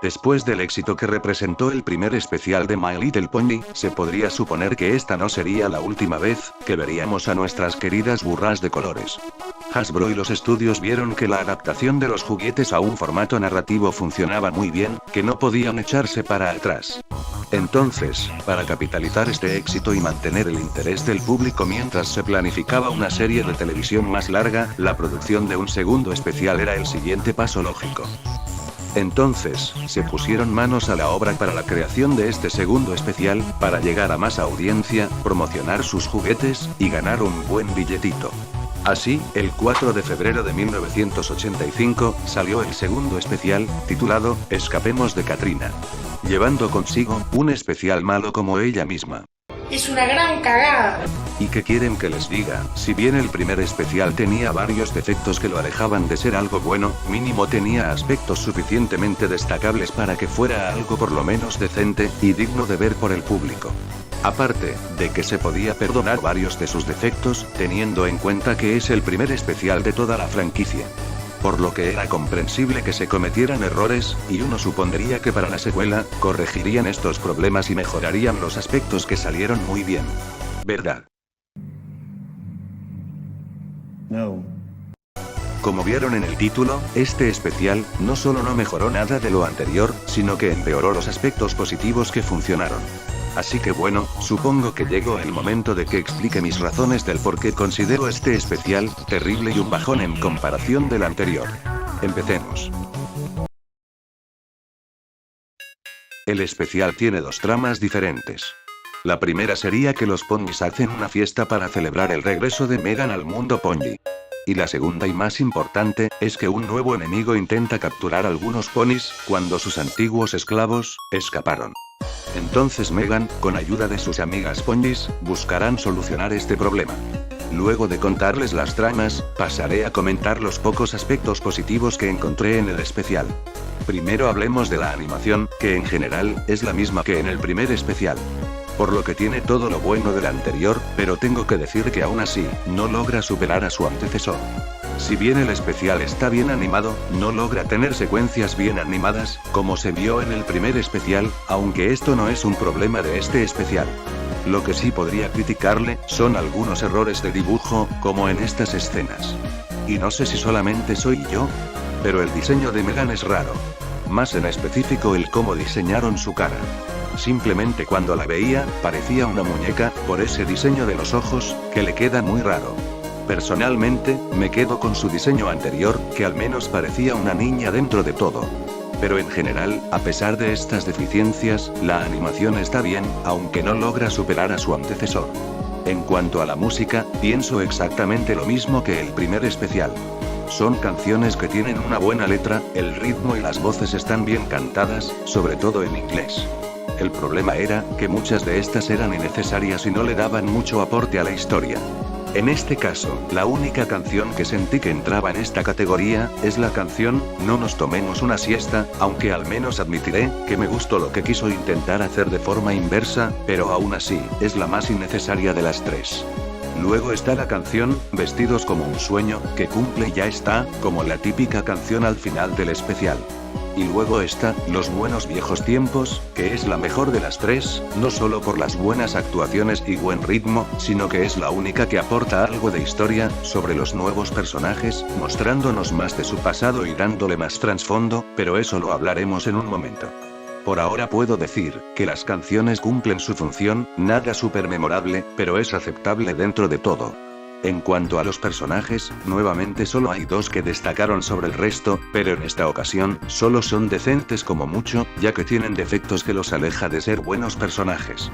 Después del éxito que representó el primer especial de My Little Pony, se podría suponer que esta no sería la última vez que veríamos a nuestras queridas burras de colores. Hasbro y los estudios vieron que la adaptación de los juguetes a un formato narrativo funcionaba muy bien, que no podían echarse para atrás. Entonces, para capitalizar este éxito y mantener el interés del público mientras se planificaba una serie de televisión más larga, la producción de un segundo especial era el siguiente paso lógico. Entonces, se pusieron manos a la obra para la creación de este segundo especial, para llegar a más audiencia, promocionar sus juguetes, y ganar un buen billetito. Así, el 4 de febrero de 1985, salió el segundo especial, titulado, Escapemos de Katrina. Llevando consigo, un especial malo como ella misma. ¡Es una gran cagada! ¿Y qué quieren que les diga? Si bien el primer especial tenía varios defectos que lo alejaban de ser algo bueno, mínimo tenía aspectos suficientemente destacables para que fuera algo por lo menos decente, y digno de ver por el público. Aparte, de que se podía perdonar varios de sus defectos, teniendo en cuenta que es el primer especial de toda la franquicia. Por lo que era comprensible que se cometieran errores, y uno supondría que para la secuela, corregirían estos problemas y mejorarían los aspectos que salieron muy bien. ¿Verdad? No. Como vieron en el título, este especial, no solo no mejoró nada de lo anterior, sino que empeoró los aspectos positivos que funcionaron. Así que bueno, supongo que llegó el momento de que explique mis razones del por qué considero este especial terrible y un bajón en comparación del anterior. Empecemos. El especial tiene dos tramas diferentes. La primera sería que los ponis hacen una fiesta para celebrar el regreso de Megan al mundo pony. Y la segunda y más importante, es que un nuevo enemigo intenta capturar algunos ponis, cuando sus antiguos esclavos, escaparon. Entonces Megan, con ayuda de sus amigas ponis, buscarán solucionar este problema. Luego de contarles las tramas, pasaré a comentar los pocos aspectos positivos que encontré en el especial. Primero hablemos de la animación, que en general, es la misma que en el primer especial. Por lo que tiene todo lo bueno del anterior, pero tengo que decir que aún así, no logra superar a su antecesor. Si bien el especial está bien animado, no logra tener secuencias bien animadas, como se vio en el primer especial, aunque esto no es un problema de este especial. Lo que sí podría criticarle, son algunos errores de dibujo, como en estas escenas. Y no sé si solamente soy yo, pero el diseño de Megan es raro. Más en específico el cómo diseñaron su cara. Simplemente cuando la veía, parecía una muñeca, por ese diseño de los ojos, que le queda muy raro. Personalmente, me quedo con su diseño anterior, que al menos parecía una niña dentro de todo. Pero en general, a pesar de estas deficiencias, la animación está bien, aunque no logra superar a su antecesor. En cuanto a la música, pienso exactamente lo mismo que el primer especial. Son canciones que tienen una buena letra, el ritmo y las voces están bien cantadas, sobre todo en inglés. El problema era, que muchas de estas eran innecesarias y no le daban mucho aporte a la historia. En este caso, la única canción que sentí que entraba en esta categoría, es la canción, No nos tomemos una siesta, aunque al menos admitiré, que me gustó lo que quiso intentar hacer de forma inversa, pero aún así, es la más innecesaria de las tres. Luego está la canción, Vestidos como un sueño, que cumple y ya está, como la típica canción al final del especial. Y luego está, Los buenos viejos tiempos, que es la mejor de las tres, no solo por las buenas actuaciones y buen ritmo, sino que es la única que aporta algo de historia, sobre los nuevos personajes, mostrándonos más de su pasado y dándole más trasfondo, pero eso lo hablaremos en un momento. Por ahora puedo decir, que las canciones cumplen su función, nada súper memorable, pero es aceptable dentro de todo. En cuanto a los personajes, nuevamente solo hay dos que destacaron sobre el resto, pero en esta ocasión, solo son decentes como mucho, ya que tienen defectos que los aleja de ser buenos personajes.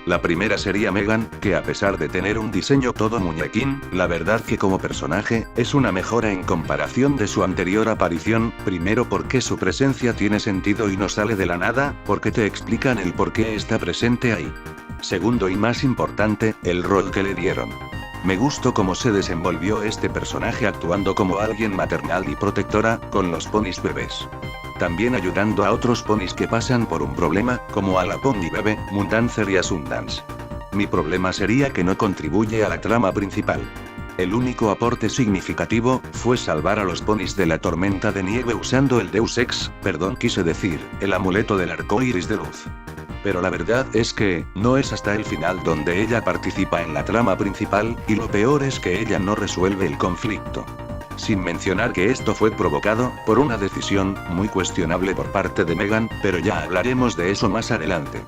La primera sería Megan, que a pesar de tener un diseño todo muñequín, la verdad que como personaje, es una mejora en comparación de su anterior aparición, primero porque su presencia tiene sentido y no sale de la nada, porque te explican el por qué está presente ahí. Segundo y más importante, el rol que le dieron. Me gustó cómo se desenvolvió este personaje actuando como alguien maternal y protectora, con los ponis bebés. También ayudando a otros ponis que pasan por un problema, como a la pony bebé, Moondancer y a Sundance. Mi problema sería que no contribuye a la trama principal. El único aporte significativo fue salvar a los ponis de la tormenta de nieve usando el Deus Ex, quise decir, el amuleto del arco iris de luz. Pero la verdad es que, no es hasta el final donde ella participa en la trama principal, y lo peor es que ella no resuelve el conflicto. Sin mencionar que esto fue provocado por una decisión muy cuestionable por parte de Megan, pero ya hablaremos de eso más adelante.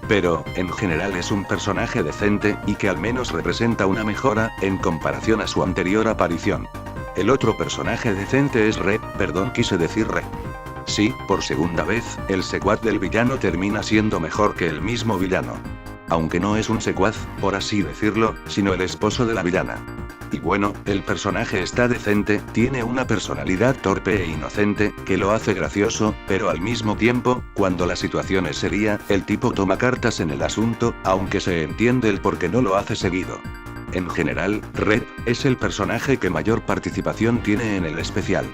Pero, en general es un personaje decente, y que al menos representa una mejora, en comparación a su anterior aparición. El otro personaje decente es quise decir Re. Sí, por segunda vez, el secuaz del villano termina siendo mejor que el mismo villano. Aunque no es un secuaz, por así decirlo, sino el esposo de la villana. Y bueno, el personaje está decente, tiene una personalidad torpe e inocente, que lo hace gracioso, pero al mismo tiempo, cuando la situación es seria, el tipo toma cartas en el asunto, aunque se entiende el por qué no lo hace seguido. En general, Red es el personaje que mayor participación tiene en el especial.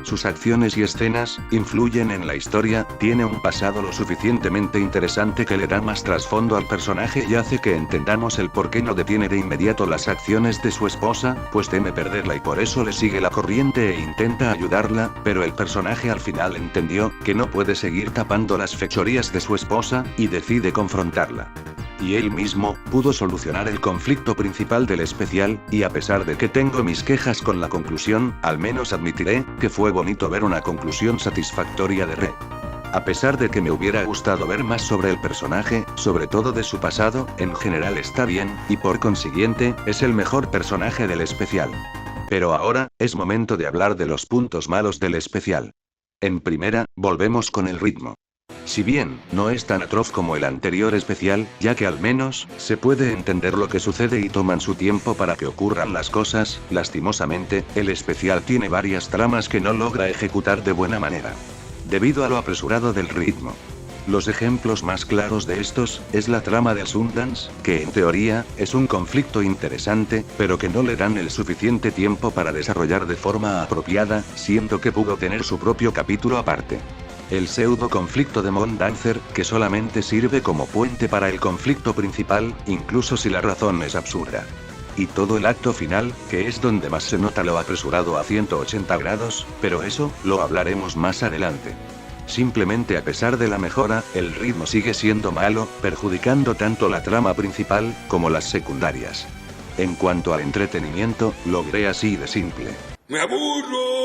Sus acciones y escenas influyen en la historia, tiene un pasado lo suficientemente interesante que le da más trasfondo al personaje y hace que entendamos el por qué no detiene de inmediato las acciones de su esposa, pues teme perderla y por eso le sigue la corriente e intenta ayudarla, pero el personaje al final entendió que no puede seguir tapando las fechorías de su esposa, y decide confrontarla. Y él mismo pudo solucionar el conflicto principal del especial, y a pesar de que tengo mis quejas con la conclusión, al menos admitiré que fue bonito ver una conclusión satisfactoria de Re. A pesar de que me hubiera gustado ver más sobre el personaje, sobre todo de su pasado, en general está bien, y por consiguiente, es el mejor personaje del especial. Pero ahora, es momento de hablar de los puntos malos del especial. En primera, volvemos con el ritmo. Si bien, no es tan atroz como el anterior especial, ya que al menos, se puede entender lo que sucede y toman su tiempo para que ocurran las cosas, lastimosamente, el especial tiene varias tramas que no logra ejecutar de buena manera. Debido a lo apresurado del ritmo. Los ejemplos más claros de estos, es la trama del Sundance, que en teoría, es un conflicto interesante, pero que no le dan el suficiente tiempo para desarrollar de forma apropiada, siendo que pudo tener su propio capítulo aparte. El pseudo conflicto de Mondancer, que solamente sirve como puente para el conflicto principal, incluso si la razón es absurda. Y todo el acto final, que es donde más se nota lo apresurado a 180 grados, pero eso, lo hablaremos más adelante. Simplemente a pesar de la mejora, el ritmo sigue siendo malo, perjudicando tanto la trama principal, como las secundarias. En cuanto al entretenimiento, logré así de simple. ¡Me aburro!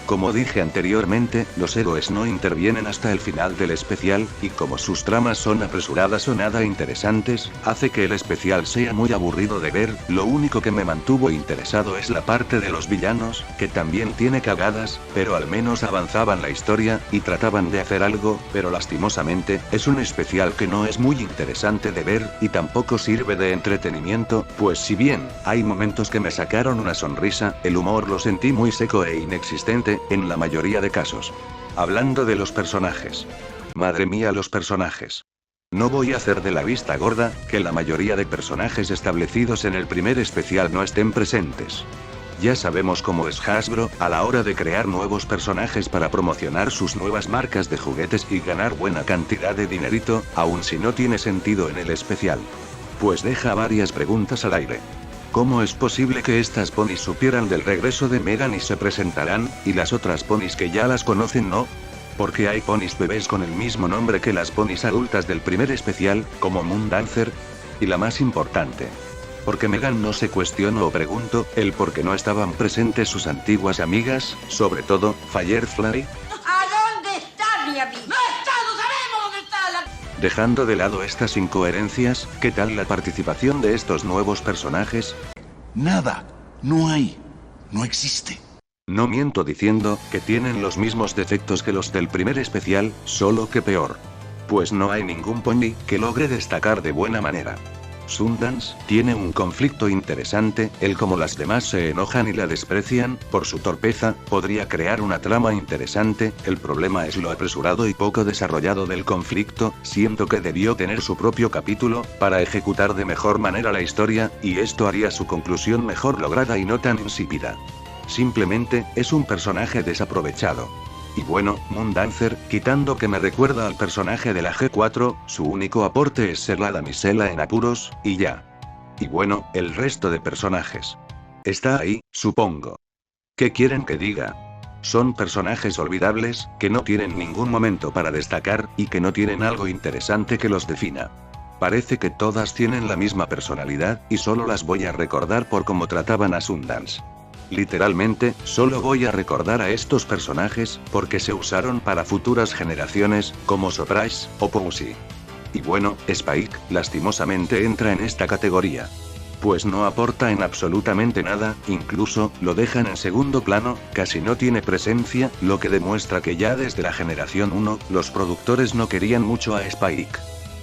Como dije anteriormente, los héroes no intervienen hasta el final del especial, y como sus tramas son apresuradas o nada interesantes, hace que el especial sea muy aburrido de ver. Lo único que me mantuvo interesado es la parte de los villanos, que también tiene cagadas, pero al menos avanzaban la historia, y trataban de hacer algo, pero lastimosamente, es un especial que no es muy interesante de ver, y tampoco sirve de entretenimiento, pues si bien, hay momentos que me sacaron una sonrisa, el humor lo sentí muy seco e inexistente, en la mayoría de casos. Hablando de los personajes. Madre mía, los personajes. No voy a hacer de la vista gorda, que la mayoría de personajes establecidos en el primer especial no estén presentes. Ya sabemos cómo es Hasbro, a la hora de crear nuevos personajes para promocionar sus nuevas marcas de juguetes y ganar buena cantidad de dinerito, aun si no tiene sentido en el especial. Pues deja varias preguntas al aire. ¿Cómo es posible que estas ponis supieran del regreso de Megan y se presentarán, y las otras ponis que ya las conocen no? Porque hay ponis bebés con el mismo nombre que las ponis adultas del primer especial, como Moondancer. Y la más importante. Porque Megan no se cuestionó o preguntó, el por qué no estaban presentes sus antiguas amigas, sobre todo, Firefly. ¿A dónde está mi amiga? ¡No está! ¡No sabemos dónde está la... Dejando de lado estas incoherencias, ¿qué tal la participación de estos nuevos personajes? Nada. No hay. No existe. No miento diciendo que tienen los mismos defectos que los del primer especial, solo que peor. Pues no hay ningún pony que logre destacar de buena manera. Sundance tiene un conflicto interesante, él como las demás se enojan y la desprecian, por su torpeza, podría crear una trama interesante, el problema es lo apresurado y poco desarrollado del conflicto, siento que debió tener su propio capítulo, para ejecutar de mejor manera la historia, y esto haría su conclusión mejor lograda y no tan insípida. Simplemente, es un personaje desaprovechado. Y bueno, Moondancer, quitando que me recuerda al personaje de la G4, su único aporte es ser la damisela en apuros, y ya. Y bueno, el resto de personajes. Está ahí, supongo. ¿Qué quieren que diga? Son personajes olvidables, que no tienen ningún momento para destacar, y que no tienen algo interesante que los defina. Parece que todas tienen la misma personalidad, y solo las voy a recordar por cómo trataban a Sundance. Literalmente, solo voy a recordar a estos personajes, porque se usaron para futuras generaciones, como Surprise, o Posey. Y bueno, Spike, lastimosamente entra en esta categoría. Pues no aporta en absolutamente nada, incluso, lo dejan en segundo plano, casi no tiene presencia, lo que demuestra que ya desde la generación 1, los productores no querían mucho a Spike.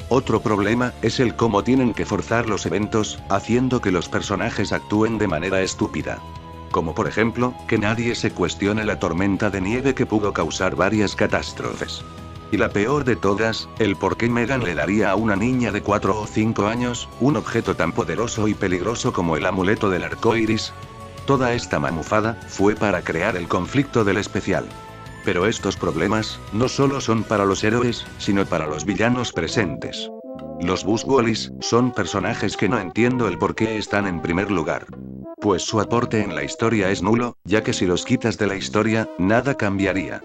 Otro problema, es el cómo tienen que forzar los eventos, haciendo que los personajes actúen de manera estúpida. Como por ejemplo, que nadie se cuestione la tormenta de nieve que pudo causar varias catástrofes. Y la peor de todas, el por qué Megan le daría a una niña de 4 o 5 años, un objeto tan poderoso y peligroso como el amuleto del arco iris. Toda esta mamufada, fue para crear el conflicto del especial. Pero estos problemas, no solo son para los héroes, sino para los villanos presentes. Los Buzzwollies, son personajes que no entiendo el por qué están en primer lugar. Pues su aporte en la historia es nulo, ya que si los quitas de la historia, nada cambiaría.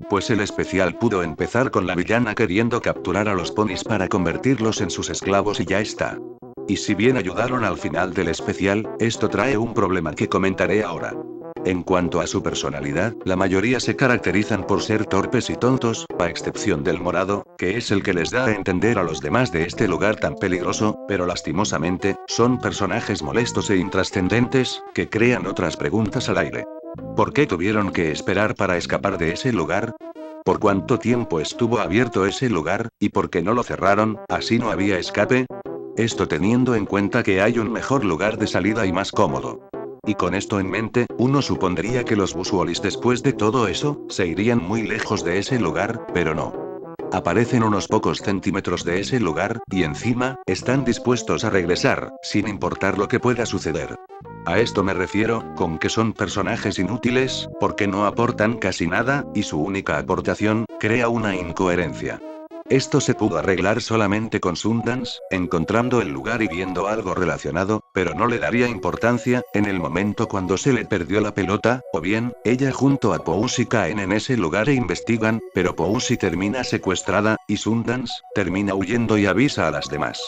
Pues el especial pudo empezar con la villana queriendo capturar a los ponis para convertirlos en sus esclavos y ya está. Y si bien ayudaron al final del especial, esto trae un problema que comentaré ahora. En cuanto a su personalidad, la mayoría se caracterizan por ser torpes y tontos, a excepción del morado, que es el que les da a entender a los demás de este lugar tan peligroso, pero lastimosamente, son personajes molestos e intrascendentes, que crean otras preguntas al aire. ¿Por qué tuvieron que esperar para escapar de ese lugar? ¿Por cuánto tiempo estuvo abierto ese lugar, y por qué no lo cerraron, así no había escape? Esto teniendo en cuenta que hay un mejor lugar de salida y más cómodo. Y con esto en mente, uno supondría que los Buzzwollies después de todo eso, se irían muy lejos de ese lugar, pero no. Aparecen unos pocos centímetros de ese lugar, y encima, están dispuestos a regresar, sin importar lo que pueda suceder. A esto me refiero, con que son personajes inútiles, porque no aportan casi nada, y su única aportación, crea una incoherencia. Esto se pudo arreglar solamente con Sundance, encontrando el lugar y viendo algo relacionado, pero no le daría importancia, en el momento cuando se le perdió la pelota, o bien, ella junto a Posey caen en ese lugar e investigan, pero Posey termina secuestrada, y Sundance, termina huyendo y avisa a las demás.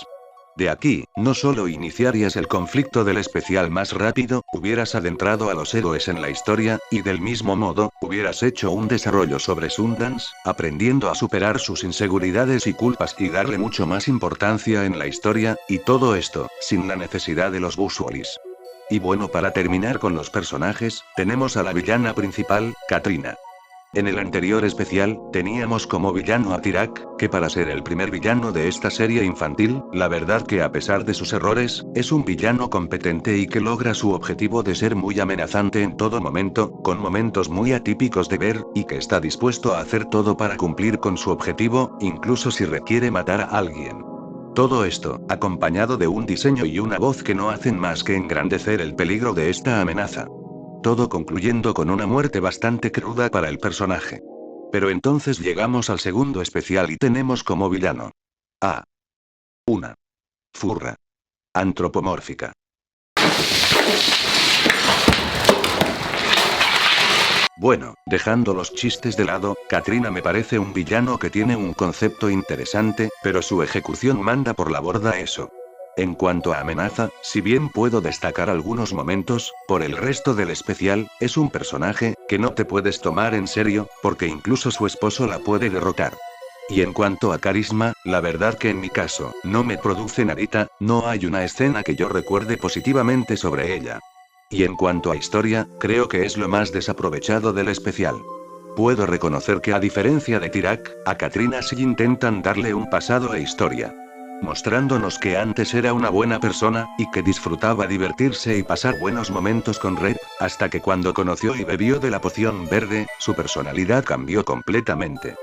De aquí, no solo iniciarías el conflicto del especial más rápido, hubieras adentrado a los héroes en la historia, y del mismo modo, hubieras hecho un desarrollo sobre Sundance, aprendiendo a superar sus inseguridades y culpas y darle mucho más importancia en la historia, y todo esto, sin la necesidad de los Buzzwollies. Y bueno, para terminar con los personajes, tenemos a la villana principal, Katrina. En el anterior especial, teníamos como villano a Tirak, que para ser el primer villano de esta serie infantil, la verdad que a pesar de sus errores, es un villano competente y que logra su objetivo de ser muy amenazante en todo momento, con momentos muy atípicos de ver, y que está dispuesto a hacer todo para cumplir con su objetivo, incluso si requiere matar a alguien. Todo esto, acompañado de un diseño y una voz que no hacen más que engrandecer el peligro de esta amenaza. Todo concluyendo con una muerte bastante cruda para el personaje. Pero entonces llegamos al segundo especial y tenemos como villano a una furra antropomórfica. Bueno, dejando los chistes de lado, Katrina me parece un villano que tiene un concepto interesante, pero su ejecución manda por la borda eso. En cuanto a amenaza, si bien puedo destacar algunos momentos, por el resto del especial, es un personaje que no te puedes tomar en serio, porque incluso su esposo la puede derrotar. Y en cuanto a carisma, la verdad que en mi caso, no me produce nadita, no hay una escena que yo recuerde positivamente sobre ella. Y en cuanto a historia, creo que es lo más desaprovechado del especial. Puedo reconocer que a diferencia de Tirak, a Katrina sí intentan darle un pasado e historia. Mostrándonos que antes era una buena persona, y que disfrutaba divertirse y pasar buenos momentos con Red, hasta que cuando conoció y bebió de la poción verde, su personalidad cambió completamente.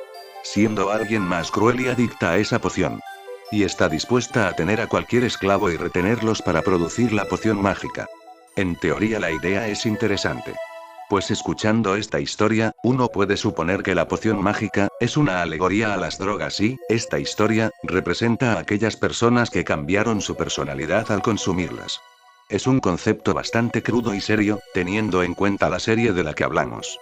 Siendo alguien más cruel y adicta a esa poción. Y está dispuesta a tener a cualquier esclavo y retenerlos para producir la poción mágica. En teoría la idea es interesante. Pues escuchando esta historia, uno puede suponer que la poción mágica, es una alegoría a las drogas y, esta historia, representa a aquellas personas que cambiaron su personalidad al consumirlas. Es un concepto bastante crudo y serio, teniendo en cuenta la serie de la que hablamos.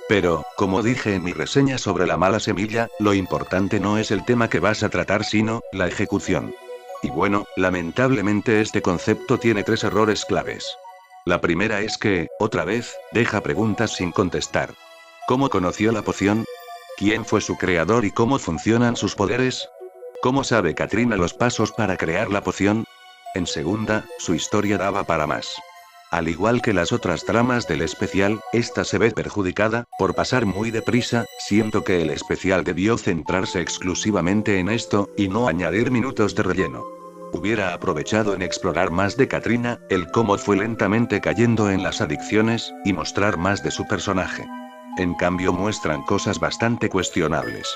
Pero, como dije en mi reseña sobre la mala semilla, lo importante no es el tema que vas a tratar sino, la ejecución. Y bueno, lamentablemente este concepto tiene 3 errores claves. La primera es que, otra vez, deja preguntas sin contestar. ¿Cómo conoció la poción? ¿Quién fue su creador y cómo funcionan sus poderes? ¿Cómo sabe Katrina los pasos para crear la poción? En segunda, su historia daba para más. Al igual que las otras tramas del especial, esta se ve perjudicada, por pasar muy deprisa. Siento que el especial debió centrarse exclusivamente en esto, y no añadir minutos de relleno. Hubiera aprovechado en explorar más de Katrina, el cómo fue lentamente cayendo en las adicciones, y mostrar más de su personaje. En cambio muestran cosas bastante cuestionables.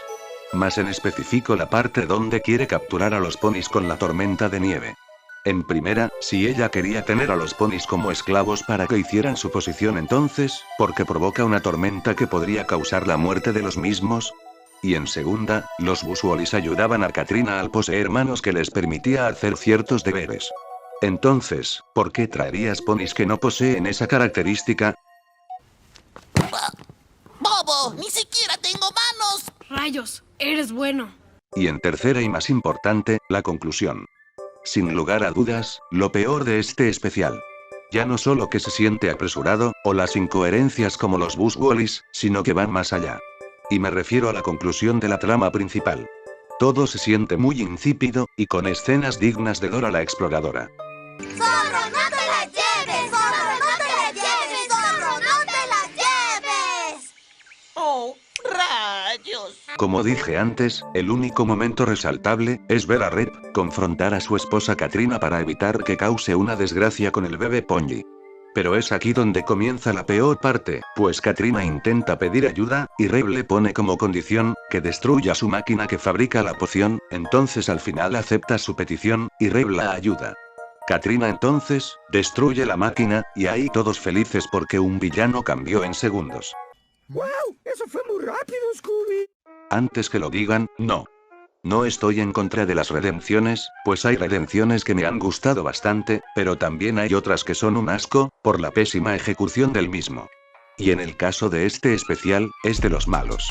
Más en específico la parte donde quiere capturar a los ponis con la tormenta de nieve. En primera, si ella quería tener a los ponis como esclavos para que hicieran su posición, entonces, ¿por qué provoca una tormenta que podría causar la muerte de los mismos? Y en segunda, los Busuolis ayudaban a Katrina al poseer manos que les permitía hacer ciertos deberes. Entonces, ¿por qué traerías ponis que no poseen esa característica? ¡Bobo! ¡Ni siquiera tengo manos! Rayos, eres bueno. Y en tercera y más importante, la conclusión. Sin lugar a dudas, lo peor de este especial. Ya no solo que se siente apresurado, o las incoherencias como los Busuolis, sino que van más allá. Y me refiero a la conclusión de la trama principal. Todo se siente muy insípido, y con escenas dignas de Dora la Exploradora. ¡Zorro, no te la lleves! ¡Zorro, no te la lleves! ¡Zorro, no te la lleves! ¡Oh, rayos! Como dije antes, el único momento resaltable es ver a Rep confrontar a su esposa Katrina para evitar que cause una desgracia con el bebé Ponji. Pero es aquí donde comienza la peor parte, pues Katrina intenta pedir ayuda, y Rep le pone como condición que destruya su máquina que fabrica la poción. Entonces al final acepta su petición, y Rep la ayuda. Katrina entonces destruye la máquina, y ahí todos felices porque un villano cambió en segundos. ¡Wow! ¡Eso fue muy rápido, Scooby! Antes que lo digan, no. No estoy en contra de las redenciones, pues hay redenciones que me han gustado bastante, pero también hay otras que son un asco, por la pésima ejecución del mismo. Y en el caso de este especial, es de los malos.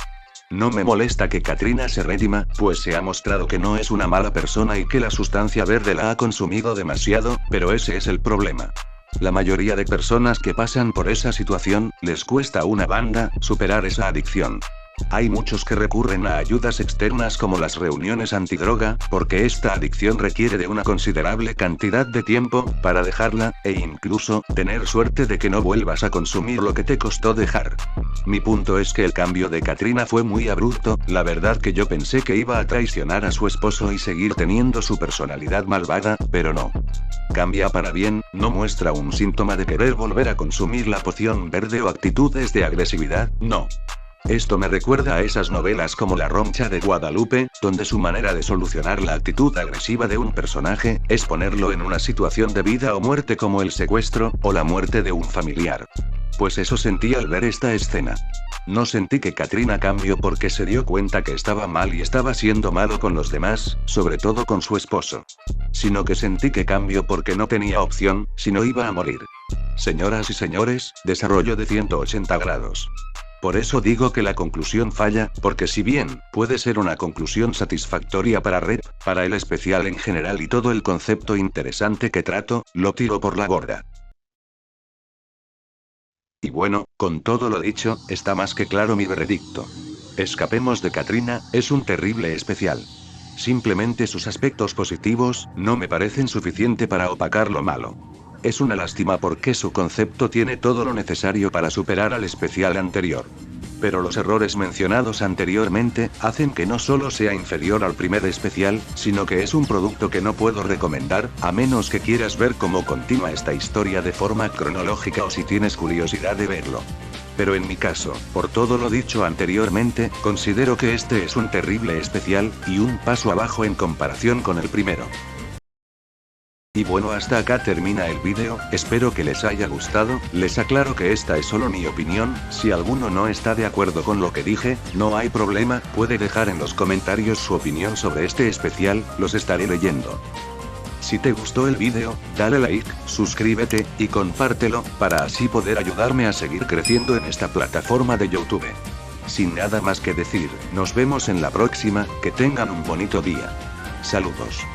No me molesta que Katrina se redima, pues se ha mostrado que no es una mala persona y que la sustancia verde la ha consumido demasiado, pero ese es el problema. La mayoría de personas que pasan por esa situación, les cuesta una banda superar esa adicción. Hay muchos que recurren a ayudas externas como las reuniones antidroga, porque esta adicción requiere de una considerable cantidad de tiempo para dejarla, e incluso, tener suerte de que no vuelvas a consumir lo que te costó dejar. Mi punto es que el cambio de Katrina fue muy abrupto. La verdad que yo pensé que iba a traicionar a su esposo y seguir teniendo su personalidad malvada, pero no. Cambia para bien, no muestra un síntoma de querer volver a consumir la poción verde o actitudes de agresividad, no. Esto me recuerda a esas novelas como La Roncha de Guadalupe, donde su manera de solucionar la actitud agresiva de un personaje es ponerlo en una situación de vida o muerte como el secuestro, o la muerte de un familiar. Pues eso sentí al ver esta escena. No sentí que Katrina cambió porque se dio cuenta que estaba mal y estaba siendo malo con los demás, sobre todo con su esposo. Sino que sentí que cambió porque no tenía opción, si no iba a morir. Señoras y señores, desarrollo de 180 grados. Por eso digo que la conclusión falla, porque si bien puede ser una conclusión satisfactoria para Rep, para el especial en general y todo el concepto interesante que trato, lo tiro por la borda. Y bueno, con todo lo dicho, está más que claro mi veredicto. Escapemos de Katrina, es un terrible especial. Simplemente sus aspectos positivos no me parecen suficiente para opacar lo malo. Es una lástima porque su concepto tiene todo lo necesario para superar al especial anterior. Pero los errores mencionados anteriormente hacen que no solo sea inferior al primer especial, sino que es un producto que no puedo recomendar, a menos que quieras ver cómo continúa esta historia de forma cronológica o si tienes curiosidad de verlo. Pero en mi caso, por todo lo dicho anteriormente, considero que este es un terrible especial, y un paso abajo en comparación con el primero. Y bueno, hasta acá termina el vídeo, espero que les haya gustado. Les aclaro que esta es solo mi opinión, si alguno no está de acuerdo con lo que dije, no hay problema, puede dejar en los comentarios su opinión sobre este especial, los estaré leyendo. Si te gustó el vídeo, dale like, suscríbete, y compártelo, para así poder ayudarme a seguir creciendo en esta plataforma de YouTube. Sin nada más que decir, nos vemos en la próxima, que tengan un bonito día. Saludos.